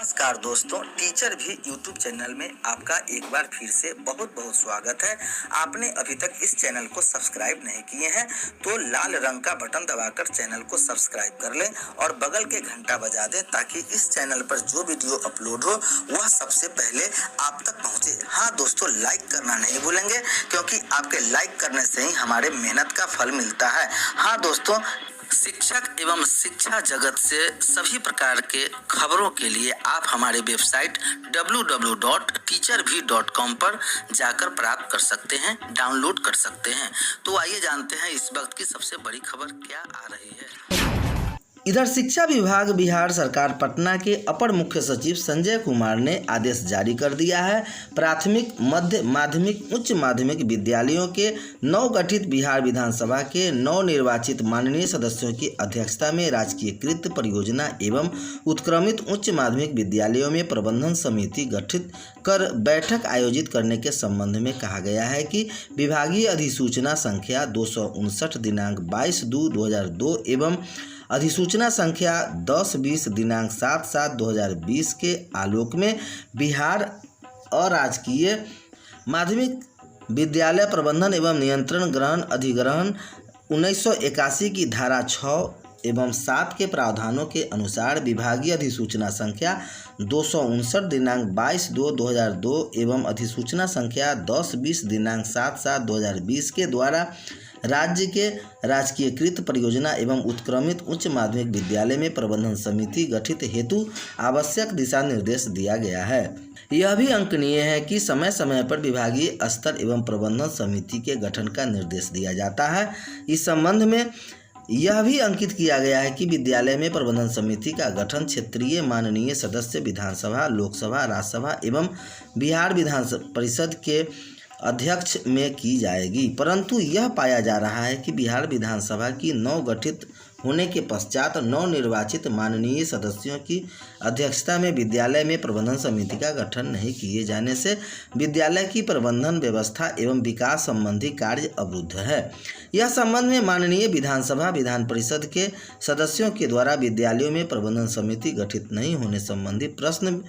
नमस्कार दोस्तों, टीचर भी यूट्यूब चैनल में आपका एक बार फिर से बहुत बहुत स्वागत है। आपने अभी तक इस चैनल को सब्सक्राइब नहीं किए हैं तो लाल रंग का बटन दबाकर चैनल को सब्सक्राइब कर लें और बगल के घंटा बजा दें ताकि इस चैनल पर जो वीडियो अपलोड हो वह सबसे पहले आप तक पहुंचे। हाँ दोस्तों, लाइक करना नहीं भूलेंगे क्योंकि आपके लाइक करने से ही हमारे मेहनत का फल मिलता है। हाँ दोस्तों, शिक्षक एवं शिक्षा जगत से सभी प्रकार के खबरों के लिए आप हमारे वेबसाइट www.teacharbhi.com पर जाकर प्राप्त कर सकते हैं, डाउनलोड कर सकते हैं। तो आइए जानते हैं इस वक्त की सबसे बड़ी खबर क्या आ रही है। इधर शिक्षा विभाग बिहार सरकार पटना के अपर मुख्य सचिव संजय कुमार ने आदेश जारी कर दिया है। प्राथमिक, मध्य माध्यमिक, उच्च माध्यमिक विद्यालयों के नवगठित बिहार विधानसभा के नवनिर्वाचित माननीय सदस्यों की अध्यक्षता में राजकीयकृत परियोजना एवं उत्क्रमित उच्च माध्यमिक विद्यालयों में प्रबंधन समिति गठित कर बैठक आयोजित करने के संबंध में कहा गया है कि विभागीय अधिसूचना संख्या 259 दिनांक 22/2/2002 एवं अधिसूचना संख्या 10-20 दिनांक 7/7/2020 के आलोक में बिहार अराजकीय माध्यमिक विद्यालय प्रबंधन एवं नियंत्रण ग्रहण अधिग्रहण 1981 की धारा 6 एवं 7 के प्रावधानों के अनुसार विभागीय अधिसूचना संख्या 259 दिनांक 22/2/2002 एवं अधिसूचना संख्या 10-20 दिनांक 7/7/2020 के द्वारा राज्य के राजकीयकृत परियोजना एवं उत्क्रमित उच्च माध्यमिक विद्यालय में प्रबंधन समिति गठित हेतु आवश्यक दिशा निर्देश दिया गया है। यह भी अंकनीय है कि समय समय पर विभागीय स्तर एवं प्रबंधन समिति के गठन का निर्देश दिया जाता है। इस संबंध में यह भी अंकित किया गया है कि विद्यालय में प्रबंधन समिति का गठन क्षेत्रीय माननीय सदस्य विधानसभा, लोकसभा, राज्यसभा एवं बिहार विधान परिषद के अध्यक्ष में की जाएगी। परंतु यह पाया जा रहा है कि बिहार विधानसभा की नवगठित होने के पश्चात नवनिर्वाचित माननीय सदस्यों की अध्यक्षता में विद्यालय में प्रबंधन समिति का गठन नहीं किए जाने से विद्यालय की प्रबंधन व्यवस्था एवं विकास संबंधी कार्य अवरुद्ध है। यह संबंध में माननीय विधानसभा विधान परिषद के सदस्यों के द्वारा विद्यालयों में प्रबंधन समिति गठित नहीं होने संबंधी प्रश्न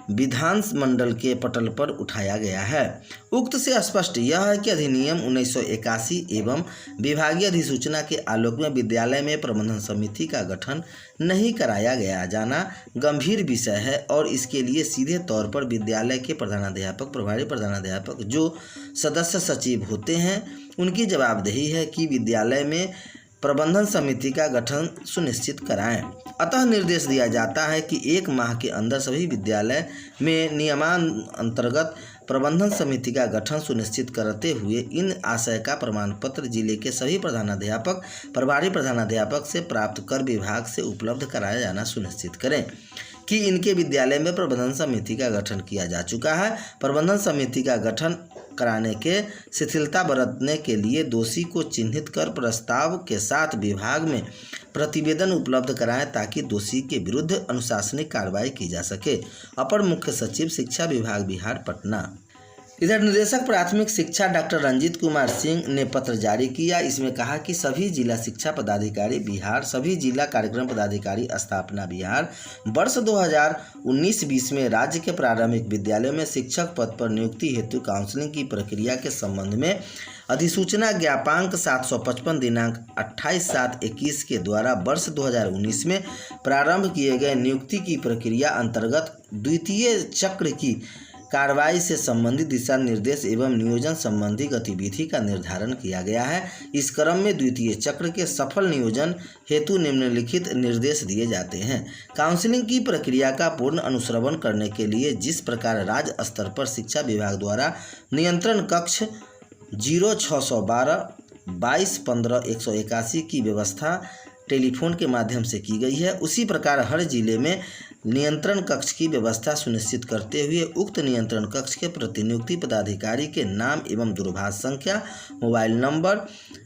विधानमंडल के पटल पर उठाया गया है। उक्त से स्पष्ट यह है कि अधिनियम 1981 एवं विभागीय अधिसूचना के आलोक में विद्यालय में प्रबंधन समिति का गठन नहीं कराया गया जाना गंभीर विषय है और इसके लिए सीधे तौर पर विद्यालय के प्रधानाध्यापक, प्रभारी प्रधानाध्यापक जो सदस्य सचिव होते हैं उनकी जवाबदेही है कि विद्यालय में प्रबंधन समिति का गठन सुनिश्चित कराएं। अतः निर्देश दिया जाता है कि 1 माह के अंदर सभी विद्यालय में नियमांतर्गत प्रबंधन समिति का गठन सुनिश्चित करते हुए इन आशय का प्रमाण पत्र जिले के सभी प्रधानाध्यापक, प्रभारी प्रधानाध्यापक से प्राप्त कर विभाग से उपलब्ध कराया जाना सुनिश्चित करें कि इनके विद्यालय में प्रबंधन समिति का गठन किया जा चुका है। प्रबंधन समिति का गठन कराने के शिथिलता बरतने के लिए दोषी को चिन्हित कर प्रस्ताव के साथ विभाग में प्रतिवेदन उपलब्ध कराएं ताकि दोषी के विरुद्ध अनुशासनिक कार्रवाई की जा सके। अपर मुख्य सचिव शिक्षा विभाग बिहार पटना। इधर निदेशक प्राथमिक शिक्षा डॉक्टर रंजीत कुमार सिंह ने पत्र जारी किया। इसमें कहा कि सभी जिला शिक्षा पदाधिकारी बिहार, सभी जिला कार्यक्रम पदाधिकारी स्थापना बिहार वर्ष 2019-20 में राज्य के प्रारंभिक विद्यालयों में शिक्षक पद पर नियुक्ति हेतु काउंसलिंग की प्रक्रिया के संबंध में अधिसूचना ज्ञापांक 755 दिनांक 28/7/21 के द्वारा वर्ष 2019 में प्रारंभ किए गए नियुक्ति की प्रक्रिया अंतर्गत द्वितीय चक्र की कार्रवाई से संबंधित दिशा निर्देश एवं नियोजन संबंधी गतिविधि का निर्धारण किया गया है। इस क्रम में द्वितीय चक्र के सफल नियोजन हेतु निम्नलिखित निर्देश दिए जाते हैं। काउंसलिंग की प्रक्रिया का पूर्ण अनुश्रवण करने के लिए जिस प्रकार राज्य स्तर पर शिक्षा विभाग द्वारा नियंत्रण कक्ष 0612 2215 181 की व्यवस्था टेलीफोन के माध्यम से की गई है, उसी प्रकार हर जिले में नियंत्रण कक्ष की व्यवस्था सुनिश्चित करते हुए उक्त नियंत्रण कक्ष के प्रतिनियुक्ति पदाधिकारी के नाम एवं दूरभाष संख्या, मोबाइल नंबर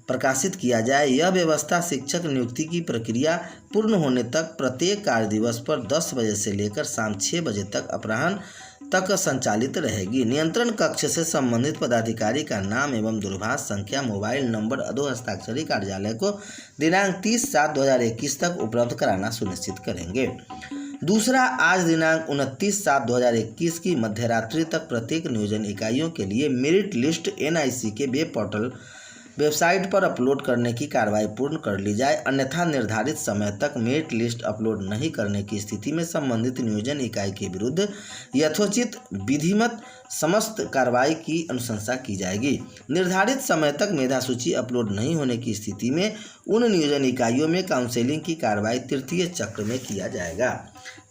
प्रकाशित किया जाए। यह व्यवस्था शिक्षक नियुक्ति की प्रक्रिया पूर्ण होने तक प्रत्येक कार्य दिवस पर 10 बजे से लेकर शाम 6 बजे तक अपराह्न तक संचालित रहेगी। नियंत्रण कक्ष से संबंधित पदाधिकारी का नाम एवं दूरभाष संख्या, मोबाइल नंबर अधो हस्ताक्षरी कार्यालय को दिनांक 30/7/2021 तक उपलब्ध कराना सुनिश्चित करेंगे। दूसरा, आज दिनांक 29/7/2021 की मध्यरात्रि तक प्रत्येक नियोजन इकाइयों के लिए मेरिट लिस्ट NIC के वेबसाइट पर अपलोड करने की कार्रवाई पूर्ण कर ली जाए, अन्यथा निर्धारित समय तक मेरिट लिस्ट अपलोड नहीं करने की स्थिति में संबंधित नियोजन इकाई के विरुद्ध यथोचित विधिमत समस्त कार्रवाई की अनुशंसा की जाएगी। निर्धारित समय तक मेधा सूची अपलोड नहीं होने की स्थिति में उन नियोजन इकाइयों में काउंसलिंग की कार्रवाई तृतीय चक्र में किया जाएगा।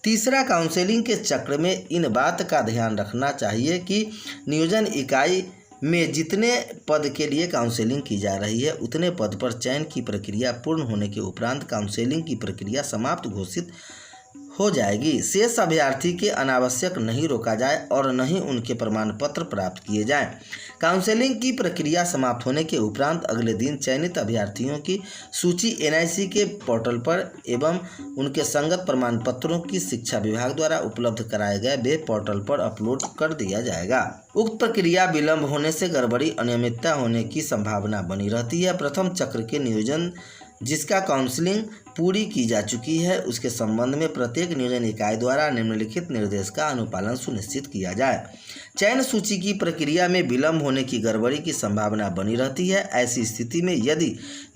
तीसरा, काउंसलिंग के चक्र में इन बात का ध्यान रखना चाहिए कि नियोजन इकाई में जितने पद के लिए काउंसलिंग की जा रही है उतने पद पर चयन की प्रक्रिया पूर्ण होने के उपरांत काउंसलिंग की प्रक्रिया समाप्त घोषित हो जाएगी। शेष अभ्यर्थी के अनावश्यक नहीं रोका जाए और न ही उनके प्रमाण पत्र प्राप्त किए जाएं। काउंसलिंग की प्रक्रिया समाप्त होने के उपरांत अगले दिन चयनित अभ्यर्थियों की सूची NIC के पोर्टल पर एवं उनके संगत प्रमाण पत्रों की शिक्षा विभाग द्वारा उपलब्ध कराए गए वेब पोर्टल पर अपलोड कर दिया जाएगा। उक्त प्रक्रिया विलंब होने से गड़बड़ी अनियमितता होने की संभावना बनी रहती है। प्रथम चक्र के नियोजन जिसका काउंसलिंग पूरी की जा चुकी है उसके संबंध में प्रत्येक नियोजन इकाई द्वारा निम्नलिखित निर्देश का अनुपालन सुनिश्चित किया जाए। चयन सूची की प्रक्रिया में विलंब होने की गड़बड़ी की संभावना बनी रहती है। ऐसी स्थिति में यदि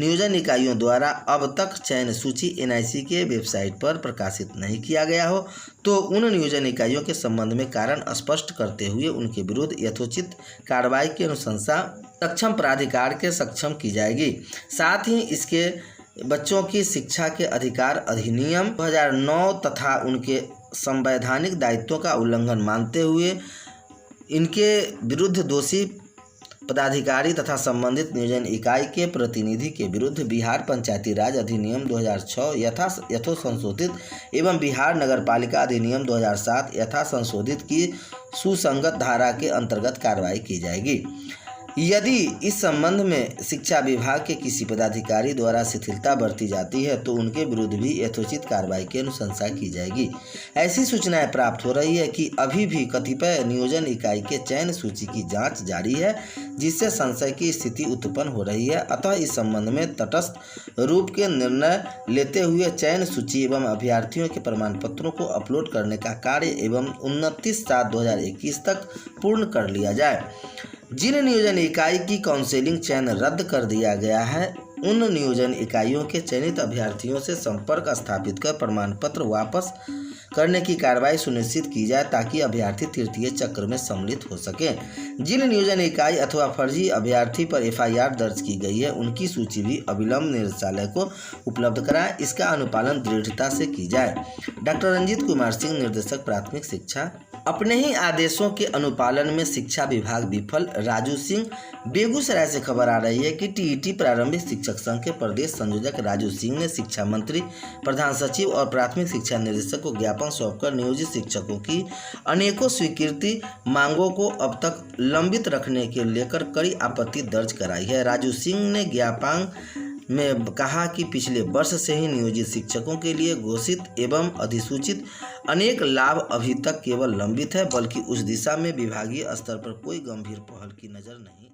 नियोजन इकाइयों द्वारा अब तक चयन सूची NIC के वेबसाइट पर प्रकाशित नहीं किया गया हो तो उन नियोजन इकाइयों के संबंध में कारण स्पष्ट करते हुए उनके विरुद्ध यथोचित कार्रवाई की अनुशंसा सक्षम प्राधिकार के सक्षम की जाएगी। साथ ही इसके बच्चों की शिक्षा के अधिकार अधिनियम 2009 तथा उनके संवैधानिक दायित्वों का उल्लंघन मानते हुए इनके विरुद्ध दोषी पदाधिकारी तथा संबंधित नियोजन इकाई के प्रतिनिधि के विरुद्ध बिहार पंचायती राज अधिनियम 2006 यथो संशोधित एवं बिहार नगरपालिका अधिनियम 2007 यथा संशोधित की सुसंगत धारा के अंतर्गत कार्रवाई की जाएगी। यदि इस संबंध में शिक्षा विभाग के किसी पदाधिकारी द्वारा शिथिलता बरती जाती है तो उनके विरुद्ध भी यथोचित कार्रवाई की अनुशंसा की जाएगी। ऐसी सूचनाएं प्राप्त हो रही है कि अभी भी कतिपय नियोजन इकाई के चयन सूची की जांच जारी है, जिससे संशय की स्थिति उत्पन्न हो रही है। अतः इस संबंध में तटस्थ रूप के निर्णय लेते हुए चयन सूची एवं अभ्यर्थियों के प्रमाण पत्रों को अपलोड करने का कार्य एवं 29/7/2021 तक पूर्ण कर लिया जाए। जिन नियोजन इकाई की काउंसलिंग चयन रद्द कर दिया गया है उन नियोजन इकाइयों के चयनित अभ्यर्थियों से संपर्क स्थापित कर प्रमाण पत्र वापस करने की कार्रवाई सुनिश्चित की जाए ताकि अभ्यर्थी तृतीय चक्र में सम्मिलित हो सके। जिन नियोजन इकाई अथवा फर्जी अभ्यर्थी पर FIR दर्ज की गई है उनकी सूची भी अविलंब निदेशालय को उपलब्ध कराएं। इसका अनुपालन दृढ़ता से की जाए। डॉक्टर रंजीत कुमार सिंह, निर्देशक प्राथमिक शिक्षा। अपने ही आदेशों के अनुपालन में शिक्षा विभाग विफल, राजू सिंह। बेगूसराय से खबर आ रही है कि TET प्रारंभिक शिक्षक संघ के प्रदेश संयोजक राजू सिंह ने शिक्षा मंत्री, प्रधान सचिव और प्राथमिक शिक्षा निदेशक को ज्ञापन सौंपकर नियोजित शिक्षकों की अनेकों स्वीकृति मांगों को अब तक लंबित रखने के लेकर कड़ी आपत्ति दर्ज कराई है। राजू सिंह ने ज्ञापन में कहा कि पिछले वर्ष से ही नियोजित शिक्षकों के लिए घोषित एवं अधिसूचित अनेक लाभ अभी तक केवल लंबित है, बल्कि उस दिशा में विभागीय स्तर पर कोई गंभीर पहल की नजर नहीं